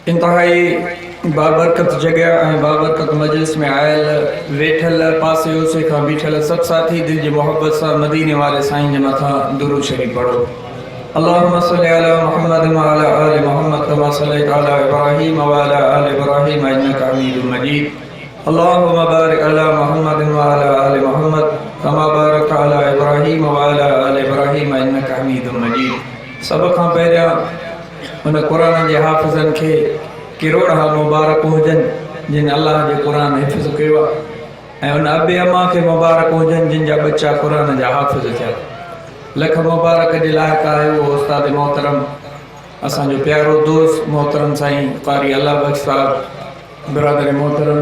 इंतहाई बाबरकत जगह ऐं बाबरकत मजलिस में आयल वेठल पासे ओसे खां बीठल सब साथी दिल जी मोहब्बत सां मदीने वाले साईं जे मथां दुरूद शरीफ पढ़ो। अल्लाहुम्मा सल्लि अला मुहम्मद व अला आलि मुहम्मद कमा सल्लैता अला इब्राहीम व अला आलि इब्राहीम इन्नका हमीदुम मजीद। अल्लाहुम्मा बारिक अला मुहम्मद व अला आलि मुहम्मद कमा बारकता अला इब्राहीम व अला आलि इब्राहीम इन्नका हमीदुम मजीद। सब खां पहिरियां उन कुरान जे हाफ़िज़नि खे किरोड़ हा मुबारक हुजनि जिन अल्लाह जे कुरान हिफ़्ज़ कयो आहे, ऐं उन अबे अम्मा खे मुबारक हुजनि जिन जा बच्चा कुरान जा हाफ़िज़ थिया। लख मुबारक जे लाइक़ु आहे उहो उस्ताद मोहतरम असांजो प्यारो दोस्त मोहतरम साईं क़ारी अल्लाह बख्श साहब, बिरादर मोहतरम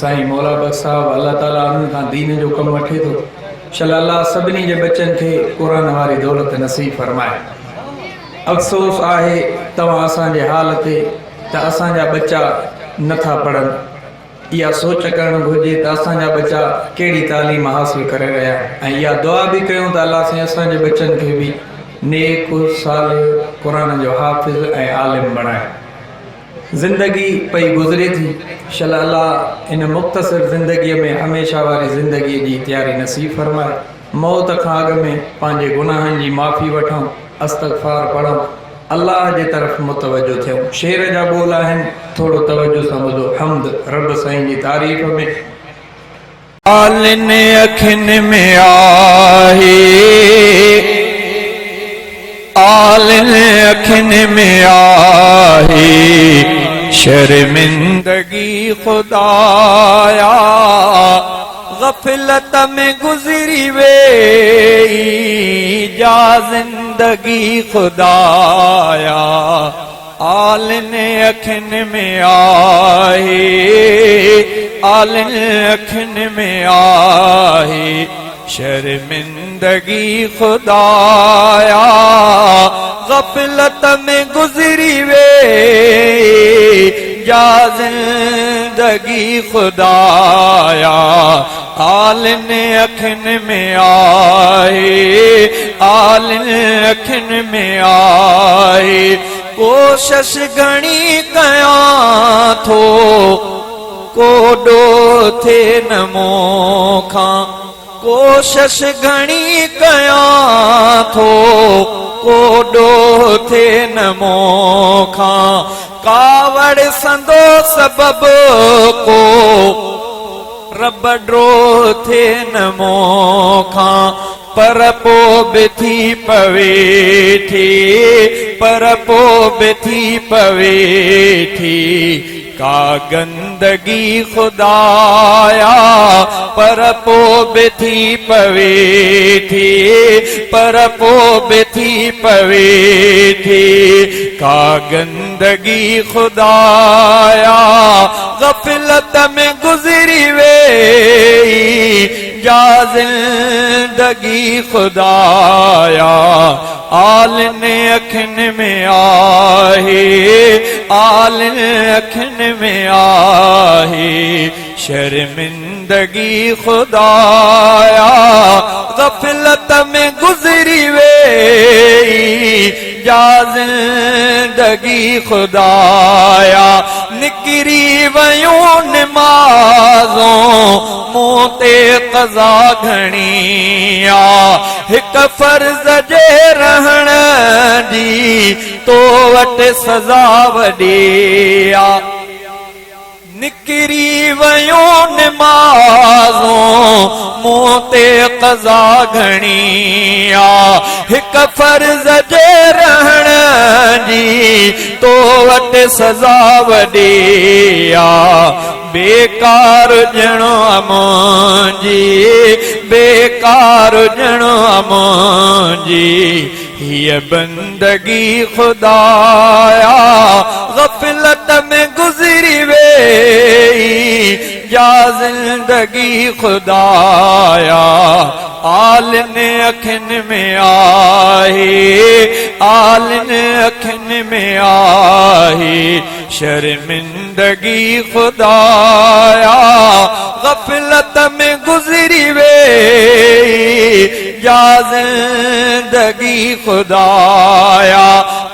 साईं मौला बख्श साहब। अल्लाह ताला उन्हनि खां दीन जो कमु वठे थो। शल अल्लाह सभिनी जे बच्चनि खे कुरान वारी दौलत नसीब फरमाए। अफ़सोस आहे तव्हां असांजे हाल ते त असांजा बच्चा नथा पढ़नि। इहा सोच करणु घुरिजे त असांजा बच्चा कहिड़ी तालीम हासिल करे रहिया, ऐं इहा दुआ बि कयूं त अल्लाह साईं असांजे बच्चनि खे बि नेक सालिह कुरान जो हाफ़िज़ ऐं आलिम बणाए। ज़िंदगी पई गुज़रे थी, शल अल्लाह इन मुख़्तसिर ज़िंदगीअ में हमेशह वारी ज़िंदगीअ जी तयारी नसीब फरमाए। मौत खां अॻु में पंहिंजे गुनाहनि जी माफ़ी वठूं, इस्तग़फ़ार पढ़ूं, अल्लाह जे तरफ़ मुतवजो थियूं। शेर जा बोल आहिनि, थोरो तवजो सां ॿुधो। हम्द रब साईं जी तारीफ़ में आलिन अखिन में आहे, आलिन अखिन में आहे, शर्मिंदगी खुदाया गफलत में गुजरी वेई जा जिंदगी खुदाया। आलिन अखिन में आहे, आलिन अखिन में आहे, शर्मिंदगी खुदाया गफलत में गुजरी वेई जा जिंदगी खुदाया। आलिन अखिन में आहे, आलिन अखिन में आहे, कोशिश घणी कयां थो कोडो थे न मोखां, कोशिश घणी कयां थो कोडो थे न मोखां, कावड़ संदो सबब को रब ड्रो थे न मोखां, पर पो बि थी पवे थी, पर पो बि थी पवे थी का गंदगी खुदाया, पर पो बि थी पवे थी, पर पो बि थी पवे थी का गंदगी खुदाया। गफलत में गुजरी वेई जा जिंदगी खुदाया। आलिन अखिन में आहे, आलिन अखिन में आहे, शर्मिंदगी खुदाया गफलत में गुजरी वेई जा जिंदगी खुदाया। निकरी वयूं नमाज़ों मूं ते क़ज़ा घणी आ, हिक फर्ज़ जे रहण जी तो वटि सज़ा वॾी आ। निकरी वयूं नमाज़ों मूं ते क़ज़ा घणी आ, हिक फर्ज़ जे रहण जी तो वटि सज़ा वॾी आ। बेकार ॼणो मुंहिंजी, बेकार ॼणो मुंहिंजी हीअ बंदगी खुदाया। गफलत में गुजरी वेई जा जिंदगी खुदाया। आलिन अखिन में आहे, आलिन अखिन में आहे, शर्मिंदगी खुदाया। गफलत में गुजरी वेई जा जिंदगी खुदाया।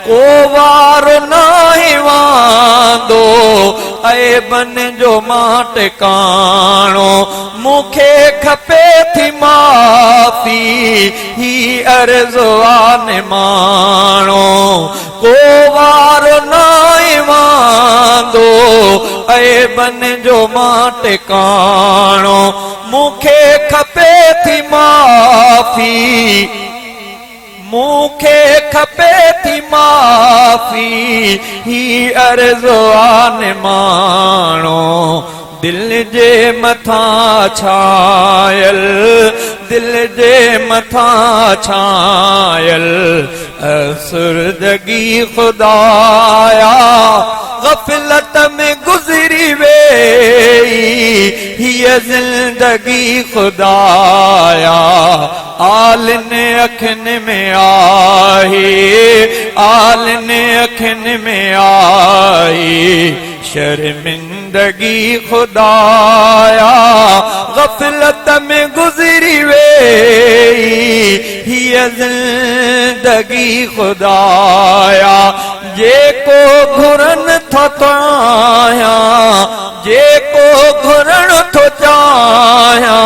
को वार नाहे वांदो ऐबन जो मां टिकाणो मूंखे खपे थी माफ़ी ही अर्ज़ु आने माणो को वारो नाए वांदो ऐबन जो मां टिकाणो मूंखे खपे थी माफ़ी मूंखे खपे थी माफ़ी ही अर्ज़ु आने माणो दिल जे मथां छायल दिल जे मथां छायल असुरदगी खुदाया गफलत में गुज़री वेई हीअ ज़िंदगी खुदाया आलिन अखियुनि में आहे आलिन अखियुनि में आई शर्मिंदगी खुदाया गफलत में गुज़री वेई हीअ ज़िंदगी खुदाया जेको घुरन थो चाहियां जेको घुरण थो चाहियां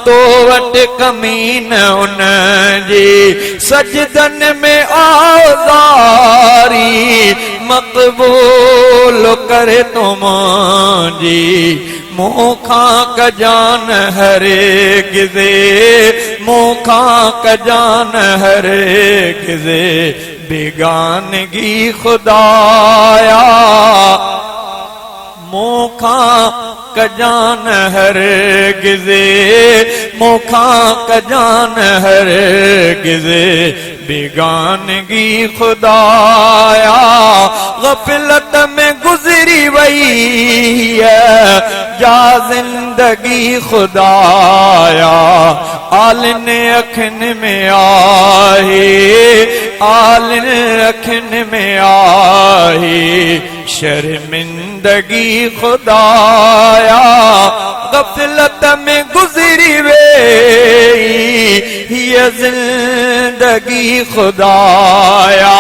तो वटि कमी न उन जी सजदन में आज़ारी मक़बूल करे तो मुंहिंजी मूंखां कजान हरगिज़े मूंखां कजान हरगिज़े बेगानगी खुदाया मूंखां कजान हरगिज़े मूंखां कजान हरगिज़े बेगानगी खुदाया गफलत में गुज़री वई जा ज़िंदगी खुदाया आलिन अखियुनि में आहे आलिन अखियुनि में आहे शर्मिंदगी खुदाया गफलत में गुज़री वेई हीअ ज़िंदगी खुदाया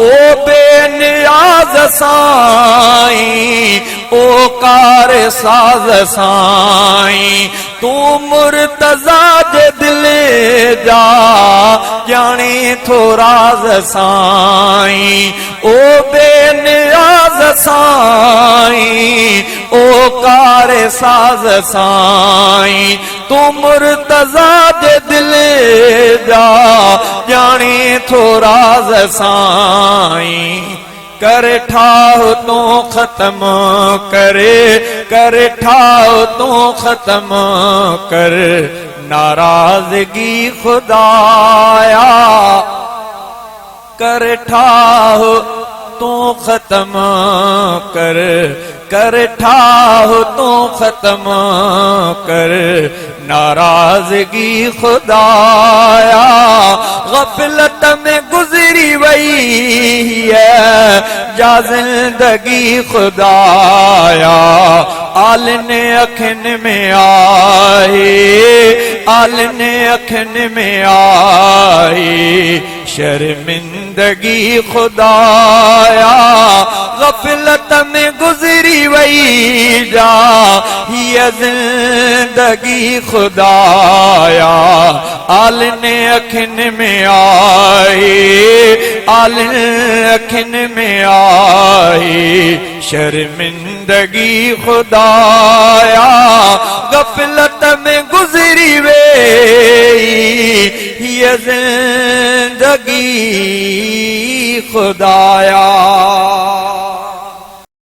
ओ बेनियाज़ साईं ओ कार साज़ साईं तू मुर्तज़ा जे दिल जा ॼाणे थो राज़ साईं ओ बेनियाज़ साईं ओ कार साज़ साईं तू मुर्तज़ा जे दिल जा ॼाणे थो राज़ साईं कर ठाहो तो खत्म कर ठाहो तो खत्म कर नाराज़गी खुदाया कर ठाहो तो खत्म कर ठाहो तो खत्म कर नाराज़गी खुदाया गफलत में गुज़री वई जा ज़िंदगी खुदाया आलिन अखियुनि में आहे आलिन अखियुनि में आहे शर्मिंदगी खुदाया गफलत में गुज़री वई जा हीअ ज़िंदगी खुदाया आलिन अखियुनि में आहे आलिन अखियुनि में आहे शर्मिंदगी खुदाया गफलत में गुज़री वेई हीअ ज़िंदगी खुदाया